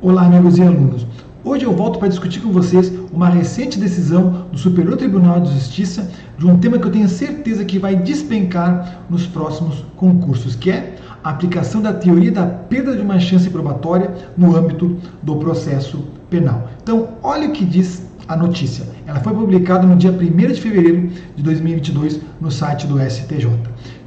Olá, amigos e alunos. Hoje eu volto para discutir com vocês uma recente decisão do Superior Tribunal de Justiça de um tema que eu tenho certeza que vai despencar nos próximos concursos, que é a aplicação da teoria da perda de uma chance probatória no âmbito do processo penal. Então, olha o que diz a notícia. Ela foi publicada no dia 1º de fevereiro de 2022 no site do STJ.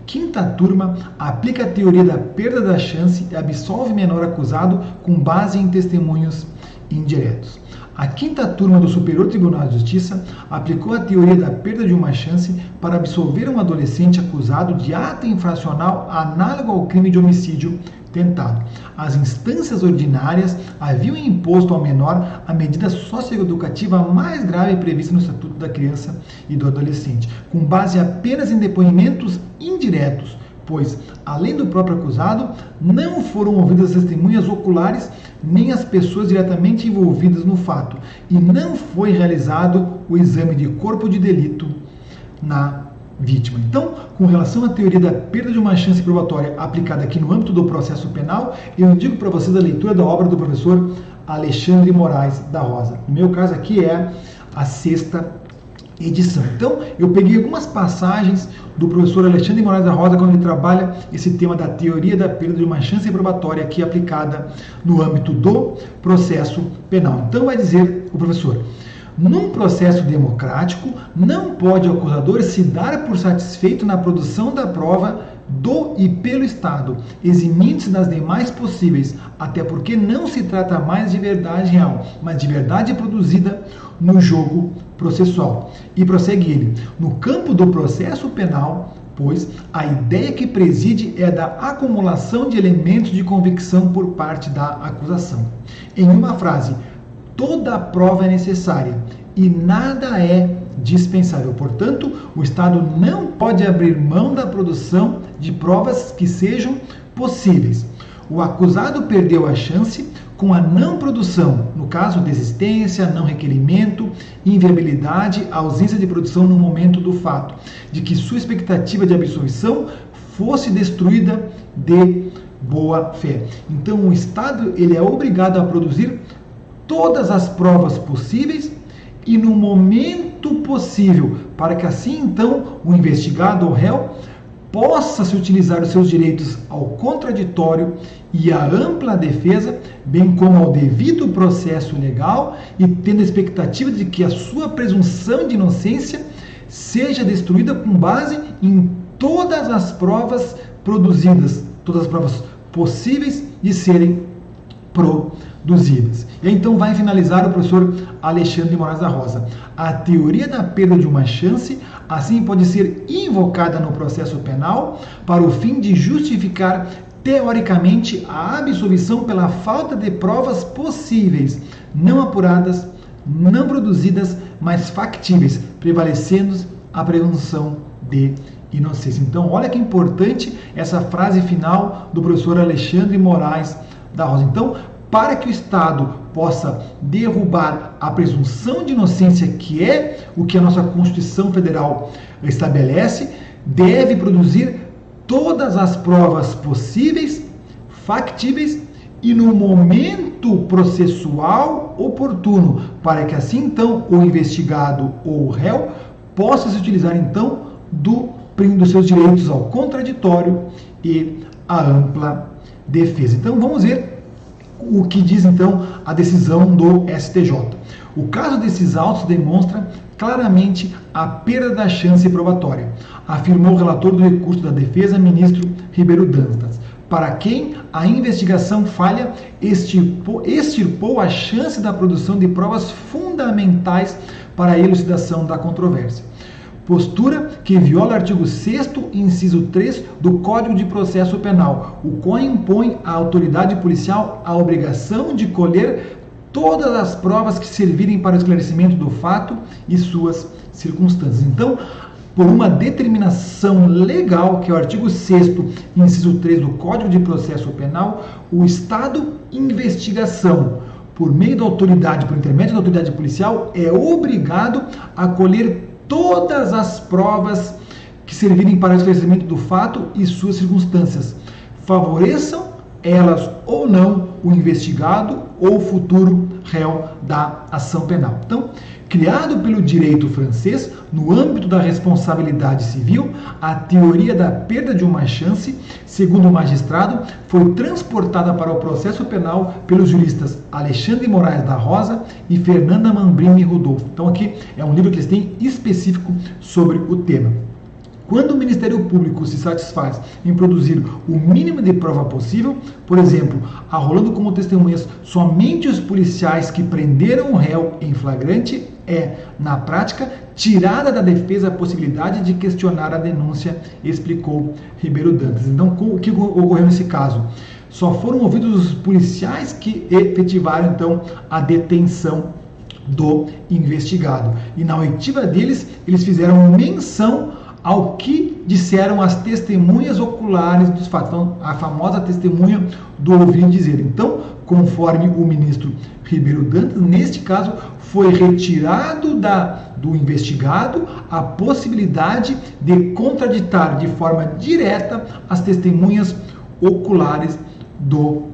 Quinta turma aplica a teoria da perda da chance e absolve menor acusado com base em testemunhos indiretos. A quinta turma do Superior Tribunal de Justiça aplicou a teoria da perda de uma chance para absolver um adolescente acusado de ato infracional análogo ao crime de homicídio tentado. As instâncias ordinárias haviam imposto ao menor a medida socioeducativa mais grave prevista no Estatuto da Criança e do Adolescente, com base apenas em depoimentos indiretos, pois, além do próprio acusado, não foram ouvidas as testemunhas oculares nem as pessoas diretamente envolvidas no fato, e não foi realizado o exame de corpo de delito na vítima. Então, com relação à teoria da perda de uma chance probatória aplicada aqui no âmbito do processo penal, eu indico para vocês a leitura da obra do professor Alexandre Moraes da Rosa. No meu caso aqui é a 6ª edição. Então, eu peguei algumas passagens do professor Alexandre Moraes da Rosa quando ele trabalha esse tema da teoria da perda de uma chance probatória aqui aplicada no âmbito do processo penal. Então, vai dizer o professor: num processo democrático, não pode o acusador se dar por satisfeito na produção da prova do e pelo Estado, eximindo-se das demais possíveis, até porque não se trata mais de verdade real, mas de verdade produzida no jogo processual. E prossegue ele: no campo do processo penal, pois a ideia que preside é da acumulação de elementos de convicção por parte da acusação. Em uma frase, toda a prova é necessária e nada é dispensável. Portanto, o Estado não pode abrir mão da produção de provas que sejam possíveis. O acusado perdeu a chance com a não produção, no caso, desistência, não requerimento, inviabilidade, ausência de produção no momento do fato, de que sua expectativa de absolvição fosse destruída de boa fé. Então, o Estado ele é obrigado a produzir todas as provas possíveis e no momento possível, para que assim então o investigado ou réu possa se utilizar os seus direitos ao contraditório e à ampla defesa, bem como ao devido processo legal, e tendo a expectativa de que a sua presunção de inocência seja destruída com base em todas as provas produzidas, todas as provas possíveis de serem produzidas. E então vai finalizar o professor Alexandre Moraes da Rosa. A teoria da perda de uma chance, assim, pode ser invocada no processo penal para o fim de justificar teoricamente a absolvição pela falta de provas possíveis, não apuradas, não produzidas, mas factíveis, prevalecendo a presunção de inocência. Então, olha que importante essa frase final do professor Alexandre Moraes da Rosa. Então, para que o Estado possa derrubar a presunção de inocência, que é o que a nossa Constituição Federal estabelece, deve produzir todas as provas possíveis, factíveis e no momento processual oportuno, para que assim então o investigado ou o réu possa se utilizar então dos seus direitos ao contraditório e à ampla defesa. Então vamos ver o que diz então a decisão do STJ. O caso desses autos demonstra claramente a perda da chance probatória, afirmou o relator do recurso da defesa, ministro Ribeiro Dantas, para quem a investigação falha extirpou a chance da produção de provas fundamentais para a elucidação da controvérsia. Postura que viola o artigo 6º, inciso 3 do Código de Processo Penal, o qual impõe à autoridade policial a obrigação de colher todas as provas que servirem para o esclarecimento do fato e suas circunstâncias. Então, por uma determinação legal, que é o artigo 6º, inciso 3 do Código de Processo Penal, o Estado investigação, por meio da autoridade, por intermédio da autoridade policial, é obrigado a colher todas as provas que servirem para o esclarecimento do fato e suas circunstâncias, favoreçam elas ou não o investigado ou futuro réu da ação penal. Então, criado pelo direito francês, no âmbito da responsabilidade civil, a teoria da perda de uma chance, segundo o magistrado, foi transportada para o processo penal pelos juristas Alexandre Moraes da Rosa e Fernanda Mambrini Rodolfo. Então aqui é um livro que eles têm específico sobre o tema. Quando o Ministério Público se satisfaz em produzir o mínimo de prova possível, por exemplo, arrolando como testemunhas somente os policiais que prenderam o réu em flagrante, é, na prática, tirada da defesa a possibilidade de questionar a denúncia, explicou Ribeiro Dantas. Então, o que ocorreu nesse caso? Só foram ouvidos os policiais que efetivaram, então, a detenção do investigado. E na oitiva deles, eles fizeram menção ao que disseram as testemunhas oculares dos fatos. Então, a famosa testemunha do ouvir dizer. Então, conforme o ministro Ribeiro Dantas, neste caso, foi retirado do investigado a possibilidade de contraditar de forma direta as testemunhas oculares do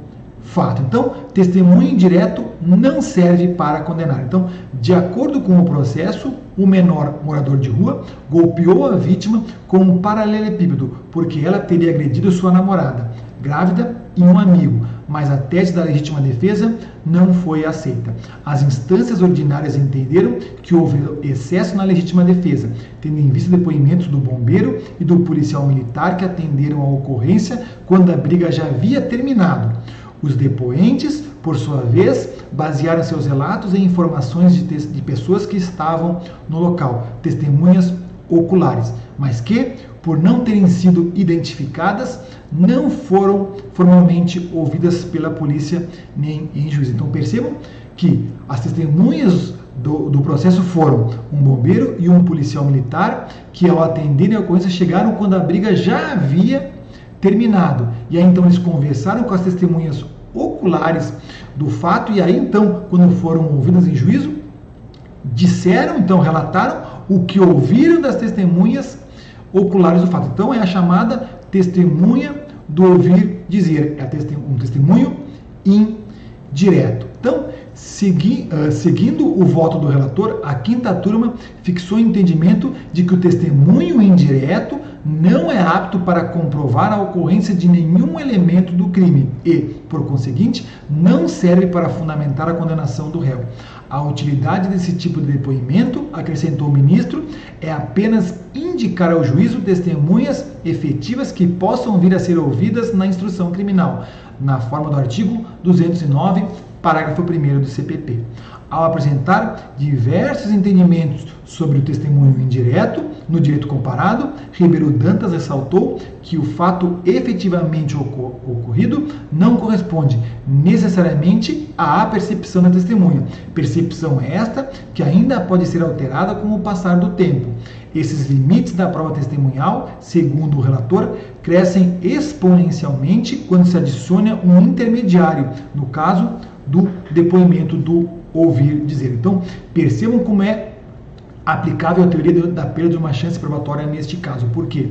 fato. Então, testemunho indireto não serve para condenar. Então, de acordo com o processo, o menor morador de rua golpeou a vítima com um paralelepípedo, porque ela teria agredido sua namorada, grávida e um amigo, mas a tese da legítima defesa não foi aceita. As instâncias ordinárias entenderam que houve excesso na legítima defesa, tendo em vista depoimentos do bombeiro e do policial militar que atenderam a ocorrência quando a briga já havia terminado. Os depoentes, por sua vez, basearam seus relatos em informações de pessoas que estavam no local, testemunhas oculares, mas que, por não terem sido identificadas, não foram formalmente ouvidas pela polícia nem em juízo. Então percebam que as testemunhas do processo foram um bombeiro e um policial militar que, ao atenderem a ocorrência, chegaram quando a briga já havia terminado. E aí então eles conversaram com as testemunhas oculares do fato, e aí então, quando foram ouvidas em juízo, disseram, então relataram o que ouviram das testemunhas oculares do fato. Então é a chamada testemunha do ouvir dizer, é um testemunho indireto. Então, seguindo o voto do relator, a quinta turma fixou o entendimento de que o testemunho indireto não é apto para comprovar a ocorrência de nenhum elemento do crime e, por conseguinte, não serve para fundamentar a condenação do réu. A utilidade desse tipo de depoimento, acrescentou o ministro, é apenas indicar ao juízo testemunhas efetivas que possam vir a ser ouvidas na instrução criminal, na forma do artigo 209, parágrafo 1º do CPP. Ao apresentar diversos entendimentos sobre o testemunho indireto no direito comparado, Ribeiro Dantas ressaltou que o fato efetivamente ocorrido não corresponde necessariamente à percepção da testemunha. Percepção esta que ainda pode ser alterada com o passar do tempo. Esses limites da prova testemunhal, segundo o relator, crescem exponencialmente quando se adiciona um intermediário, no caso do depoimento do ouvir dizer. Então, percebam como é aplicável a teoria da perda de uma chance probatória neste caso. Por quê?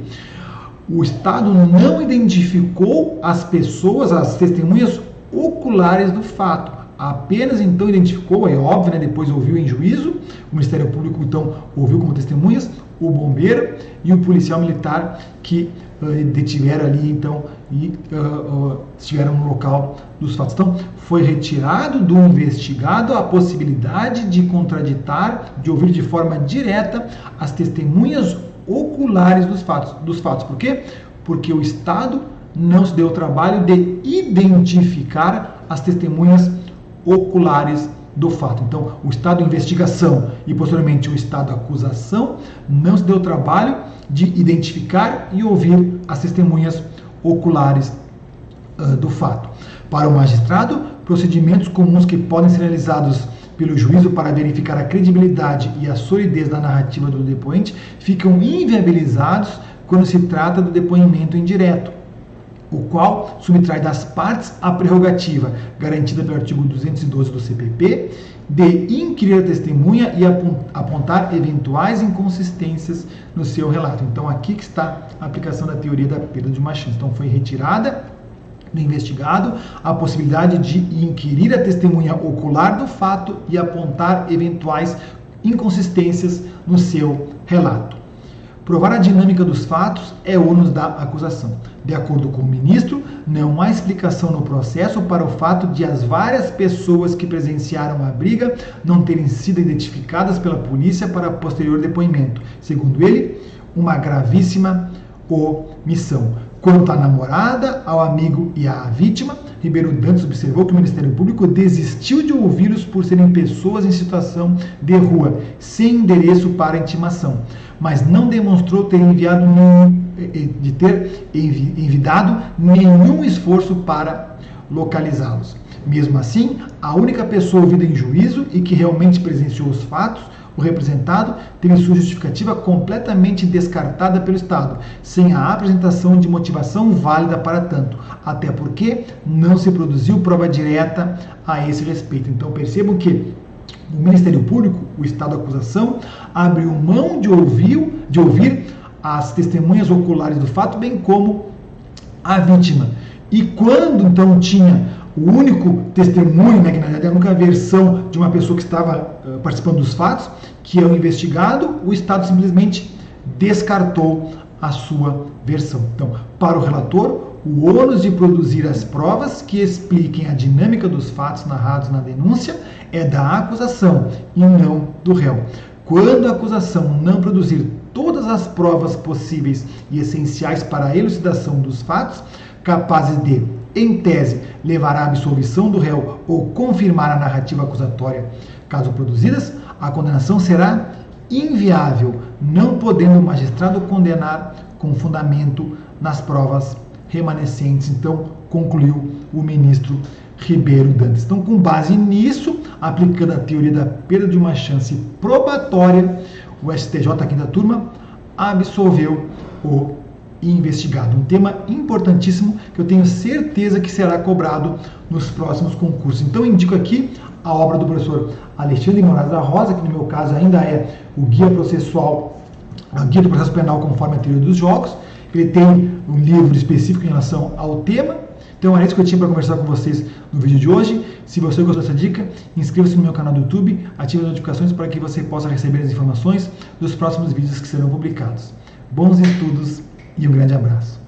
O Estado não identificou as pessoas, as testemunhas oculares do fato. Apenas então identificou, é óbvio, né, depois ouviu em juízo, o Ministério Público então ouviu como testemunhas o bombeiro e o policial militar que detiveram ali então e estiveram no local dos fatos. Então, foi retirado do investigado a possibilidade de contraditar, de ouvir de forma direta as testemunhas oculares dos fatos. Por quê? Porque o Estado não se deu o trabalho de identificar as testemunhas oculares do fato. Então, o estado de investigação e, posteriormente, o estado de acusação não se deu o trabalho de identificar e ouvir as testemunhas oculares do fato. Para o magistrado, procedimentos comuns que podem ser realizados pelo juízo para verificar a credibilidade e a solidez da narrativa do depoente ficam inviabilizados quando se trata do depoimento indireto, o qual subtrai das partes a prerrogativa, garantida pelo artigo 212 do CPP, de inquirir a testemunha e apontar eventuais inconsistências no seu relato. Então, aqui que está a aplicação da teoria da perda de uma chance. Então, foi retirada do investigado a possibilidade de inquirir a testemunha ocular do fato e apontar eventuais inconsistências no seu relato. Provar a dinâmica dos fatos é ônus da acusação. De acordo com o ministro, não há explicação no processo para o fato de as várias pessoas que presenciaram a briga não terem sido identificadas pela polícia para posterior depoimento. Segundo ele, uma gravíssima omissão. Quanto à namorada, ao amigo e à vítima, Ribeiro Dantas observou que o Ministério Público desistiu de ouvi-los por serem pessoas em situação de rua, sem endereço para intimação, mas não demonstrou ter envidado nenhum esforço para localizá-los. Mesmo assim, a única pessoa ouvida em juízo e que realmente presenciou os fatos, o representado, teve sua justificativa completamente descartada pelo Estado, sem a apresentação de motivação válida para tanto, até porque não se produziu prova direta a esse respeito. Então percebam que o Ministério Público, o Estado da acusação, abriu mão de ouvir as testemunhas oculares do fato, bem como a vítima. E quando então tinha o único testemunho, que na verdade é a única versão de uma pessoa que estava participando dos fatos, que é o investigado, o Estado simplesmente descartou a sua versão. Então, para o relator, o ônus de produzir as provas que expliquem a dinâmica dos fatos narrados na denúncia é da acusação e não do réu. Quando a acusação não produzir todas as provas possíveis e essenciais para a elucidação dos fatos, capazes de, em tese, levar à absolvição do réu ou confirmar a narrativa acusatória, caso produzidas, a condenação será inviável, não podendo o magistrado condenar com fundamento nas provas remanescentes. Então, concluiu o ministro Ribeiro Dantas. Então, com base nisso, aplicando a teoria da perda de uma chance probatória, o STJ, aqui da turma, absolveu o investigado. Um tema importantíssimo que eu tenho certeza que será cobrado nos próximos concursos. Então, eu indico aqui a obra do professor Alexandre Moraes da Rosa, que no meu caso ainda é o Guia Processual, a Guia do Processo Penal conforme a teoria dos jogos. Ele tem um livro específico em relação ao tema. Então é isso que eu tinha para conversar com vocês no vídeo de hoje. Se você gostou dessa dica, inscreva-se no meu canal do YouTube, ative as notificações para que você possa receber as informações dos próximos vídeos que serão publicados. Bons estudos e um grande abraço.